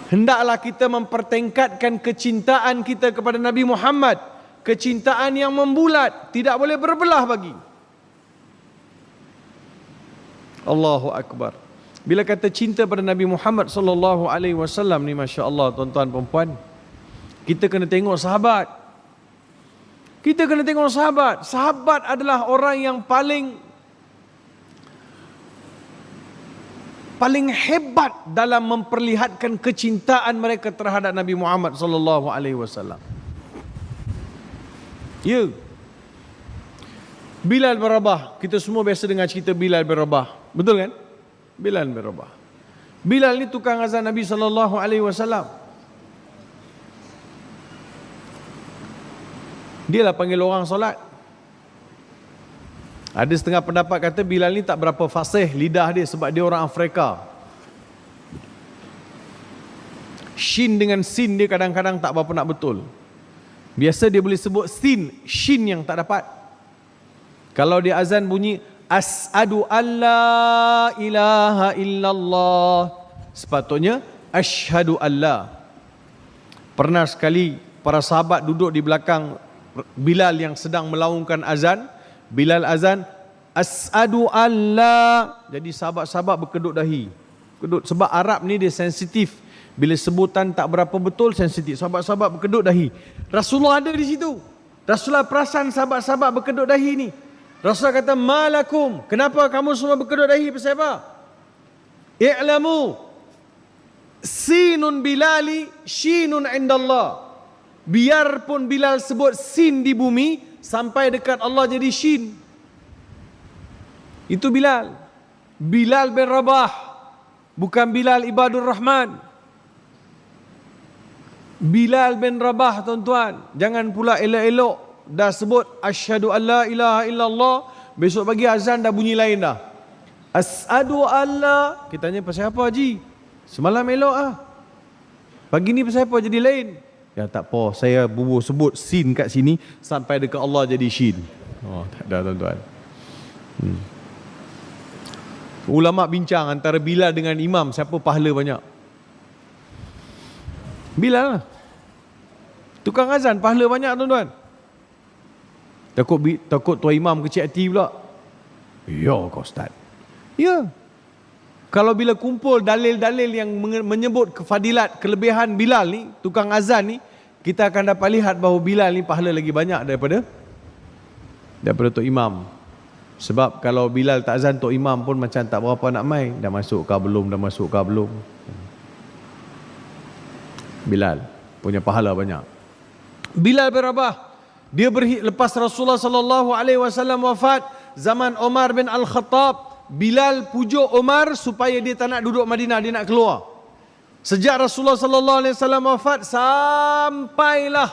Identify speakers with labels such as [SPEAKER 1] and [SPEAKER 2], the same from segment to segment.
[SPEAKER 1] Hendaklah kita mempertingkatkan kecintaan kita kepada Nabi Muhammad, kecintaan yang membulat, tidak boleh berbelah bagi. Allahu Akbar. Bila kata cinta pada Nabi Muhammad sallallahu alaihi wasallam ni, masya-Allah tuan-tuan dan puan, kita kena tengok sahabat. Kita kena tengok sahabat. Sahabat adalah orang yang paling hebat dalam memperlihatkan kecintaan mereka terhadap Nabi Muhammad sallallahu alaihi wasallam. Ya. Bilal bin Rabah, kita semua biasa dengar cerita Bilal bin Rabah. Betul kan? Bilal bin Rabah. Bilal ni tukang azan Nabi sallallahu alaihi wasallam. Dia lah panggil orang solat. Ada setengah pendapat kata Bilal ni tak berapa fasih lidah dia sebab dia orang Afrika. Shin dengan sin dia kadang-kadang tak berapa nak betul. Biasa dia boleh sebut sin, shin yang tak dapat. Kalau dia azan bunyi As'adu alla ilaha illallah, sepatutnya Ashhadu alla. Pernah sekali para sahabat duduk di belakang Bilal yang sedang melaungkan azan. Bilal azan As'adu alla. Jadi sahabat-sahabat berkedut dahi. Kedut. Sebab Arab ni dia sensitif. Bila sebutan tak berapa betul, sensitif. Sahabat-sahabat berkedut dahi. Rasulullah ada di situ. Rasulullah perasan sahabat-sahabat berkedut dahi ni. Rasulullah kata, malakum, kenapa kamu semua berkedut dahi? Pasal apa? I'lamu sinun Bilali shinun indallah. Biarpun Bilal sebut sin di bumi, sampai dekat Allah jadi shin. Itu Bilal. Bilal bin Rabah, bukan Bilal Ibadur Rahman. Bilal bin Rabah, tuan-tuan. Jangan pula elok-elok dah sebut asyhadu alla ilaha illallah, besok pagi azan dah bunyi lain dah. As'adu alla. Kita tanya pasal apa haji? Semalam elok ah. Pagi ni pasal apa jadi lain? Ya tak apa, saya bubuh sebut sin kat sini sampai dekat Allah jadi shin. Oh, tak ada tuan-tuan. Ulama bincang antara Bilal dengan imam, siapa pahala banyak? Bilal lah. Tukang azan pahala banyak tuan-tuan. Takut tuan imam kecil hati pula. Ya kau ustaz. Ya. Kalau bila kumpul dalil-dalil yang menyebut kefadilat, kelebihan Bilal ni, tukang azan ni, kita akan dapat lihat bahawa Bilal ni pahala lagi banyak daripada Tok Imam. Sebab kalau Bilal tak azan, Tok Imam pun macam tak berapa nak main. Dah masuk kah belum, dah masuk kah belum. Bilal punya pahala banyak. Bilal bin Rabah, dia lepas Rasulullah sallallahu alaihi wasallam wafat, zaman Umar bin Al-Khattab, Bilal pujuk Umar supaya dia tak nak duduk Madinah, dia nak keluar. Sejak Rasulullah sallallahu alaihi wasallam wafat, sampailah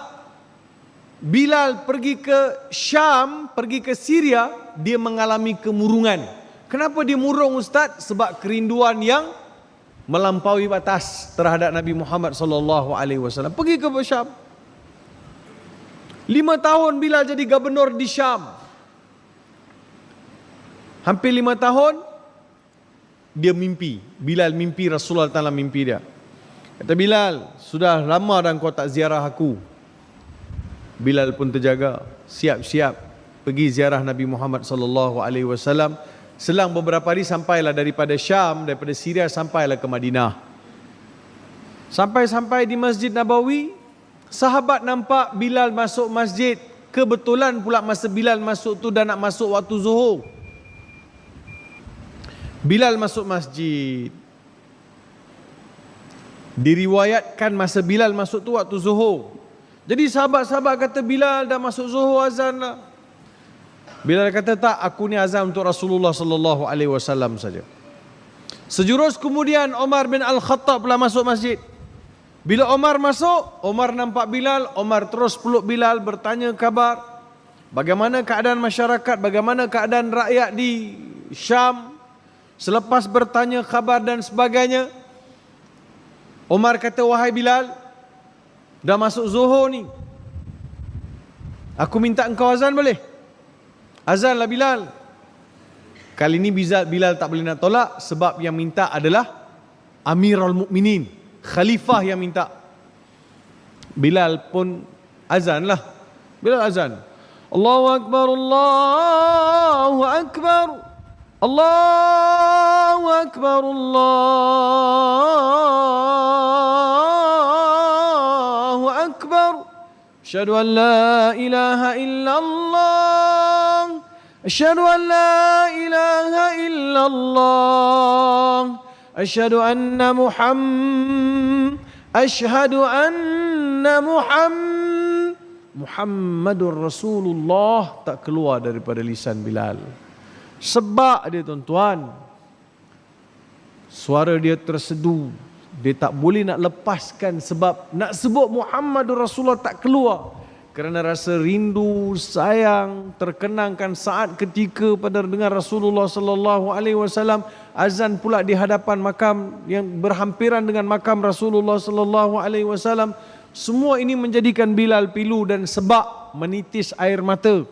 [SPEAKER 1] Bilal pergi ke Syam, pergi ke Syria, dia mengalami kemurungan. Kenapa dia murung ustaz? Sebab kerinduan yang melampaui batas terhadap Nabi Muhammad sallallahu alaihi wasallam. Pergi ke Syam. 5 tahun Bilal jadi gubernur di Syam. Hampir 5 tahun dia mimpi. Bilal mimpi, Rasulullah Ta'ala mimpi dia. Kata Bilal, sudah lama dah kau tak ziarah aku. Bilal pun terjaga, siap-siap pergi ziarah Nabi Muhammad sallallahu alaihi wasallam. Selang beberapa hari sampailah daripada Syam, daripada Syria sampailah ke Madinah. Sampai-sampai di Masjid Nabawi, sahabat nampak Bilal masuk masjid. Kebetulan pula masa Bilal masuk tu dah nak masuk waktu zuhur. Bilal masuk masjid. Diriwayatkan masa Bilal masuk tu waktu zuhur. Jadi sahabat-sahabat kata Bilal dah masuk zuhur, azan lah. Bilal kata tak, aku ni azan untuk Rasulullah sallallahu alaihi wasallam saja. Sejurus kemudian Umar bin Al-Khattab pula masuk masjid. Bila Umar masuk, Umar nampak Bilal, Umar terus peluk Bilal, bertanya kabar. Bagaimana keadaan masyarakat, bagaimana keadaan rakyat di Syam. Selepas bertanya khabar dan sebagainya, Umar kata, wahai Bilal, dah masuk zuhur ni, aku minta engkau azan boleh? Azanlah Bilal. Kali ni Bilal tak boleh nak tolak, sebab yang minta adalah Amirul Mukminin, khalifah yang minta. Bilal pun azan lah. Bilal azan. Allahu Akbar, Allahu Akbar, Allahu Akbar, Allahu Akbar. Asyhadu an la ilaha illallah, asyhadu an la ilaha illallah, asyhadu anna Muhammadur Rasulullah tak keluar daripada lisan Bilal. Sebab dia tuan-tuan, suara dia tersedu. Dia tak boleh nak lepaskan sebab nak sebut Muhammadur Rasulullah tak keluar. Kerana rasa rindu, sayang, terkenangkan saat ketika pada dengar Rasulullah sallallahu alaihi wasallam azan pula di hadapan makam yang berhampiran dengan makam Rasulullah sallallahu alaihi wasallam. Semua ini menjadikan Bilal pilu dan sebab menitis air mata.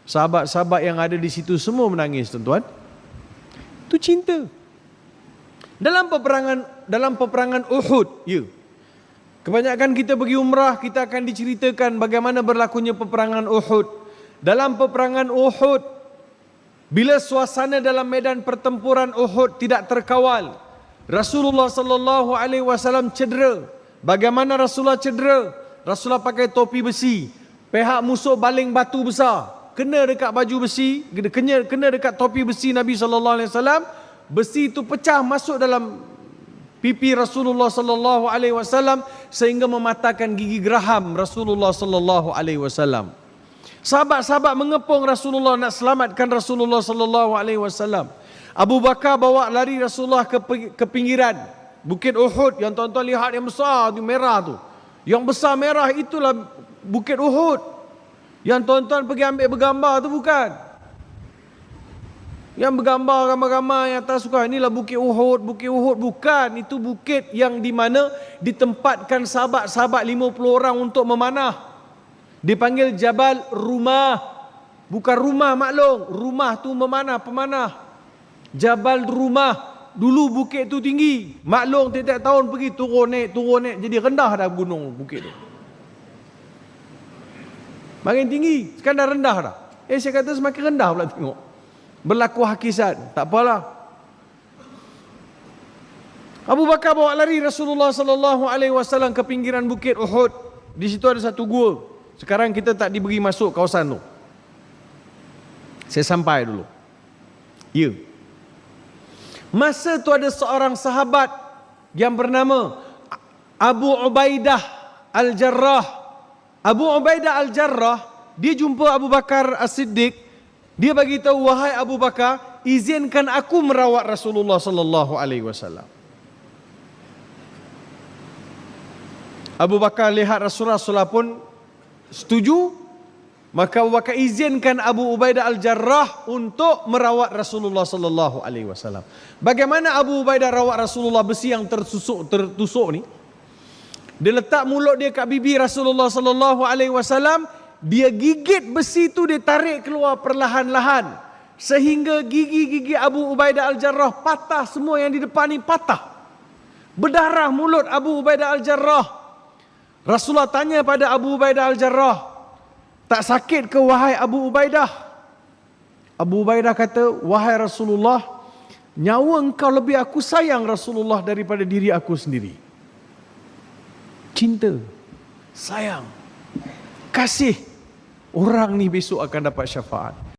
[SPEAKER 1] Sahabat-sahabat yang ada di situ semua menangis, tuan-tuan. Itu cinta. Dalam peperangan Uhud, ya. Kebanyakan kita pergi umrah, kita akan diceritakan bagaimana berlakunya peperangan Uhud. Dalam peperangan Uhud, bila suasana dalam medan pertempuran Uhud tidak terkawal, Rasulullah sallallahu alaihi wasallam cedera. Bagaimana Rasulullah cedera? Rasulullah pakai topi besi. Pihak musuh baling batu besar, kena dekat baju besi, kena dekat topi besi Nabi sallallahu alaihi wasallam. Besi itu pecah masuk dalam pipi Rasulullah sallallahu alaihi wasallam sehingga mematahkan gigi geraham Rasulullah sallallahu alaihi wasallam. Sahabat-sahabat mengepung Rasulullah nak selamatkan Rasulullah sallallahu alaihi wasallam. Abu Bakar bawa lari Rasulullah ke pinggiran Bukit Uhud yang tuan-tuan lihat yang besar tu, merah tu. Yang besar merah itulah Bukit Uhud. Yang tuan-tuan pergi ambil bergambar tu bukan. Yang bergambar ramai-ramai yang atas suka, inilah Bukit Uhud, Bukit Uhud. Bukan, itu bukit yang di mana ditempatkan sahabat-sahabat 50 orang untuk memanah. Dipanggil Jabal Rumah. Bukan rumah maklum, rumah tu memanah, pemanah. Jabal Rumah. Dulu bukit tu tinggi. Maklum tiap-tiap tahun pergi turun naik. Jadi rendah dah gunung bukit tu. Makin tinggi, sekarang dah rendah dah. Saya kata semakin rendah pula tengok. Berlaku hakikat, tak apalah. Abu Bakar bawa lari Rasulullah sallallahu alaihi wasallam ke pinggiran Bukit Uhud. Di situ ada satu gua. Sekarang kita tak diberi masuk kawasan tu. Saya sampai dulu. Ya. Masa tu ada seorang sahabat yang bernama Abu Ubaidah Al-Jarrah. Abu Ubaidah Al-Jarrah, dia jumpa Abu Bakar As-Siddiq. Dia bagi tahu, wahai Abu Bakar, izinkan aku merawat Rasulullah sallallahu alaihi wasallam. Abu Bakar lihat Rasulullah pun setuju, maka Abu Bakar izinkan Abu Ubaidah Al-Jarrah untuk merawat Rasulullah sallallahu alaihi wasallam. Bagaimana Abu Ubaidah rawat Rasulullah? Besi yang tertusuk ni, dia letak mulut dia kat bibi Rasulullah sallallahu alaihi wasallam. Dia gigit besi tu, dia tarik keluar perlahan-lahan sehingga gigi-gigi Abu Ubaidah Al-Jarrah patah, semua yang di depan ni patah. Berdarah mulut Abu Ubaidah Al-Jarrah. Rasulullah tanya pada Abu Ubaidah Al-Jarrah, tak sakit ke wahai Abu Ubaidah? Abu Ubaidah kata, wahai Rasulullah, nyawa engkau lebih aku sayang Rasulullah daripada diri aku sendiri. Cinta, sayang, kasih. Orang ni besok akan dapat syafaat.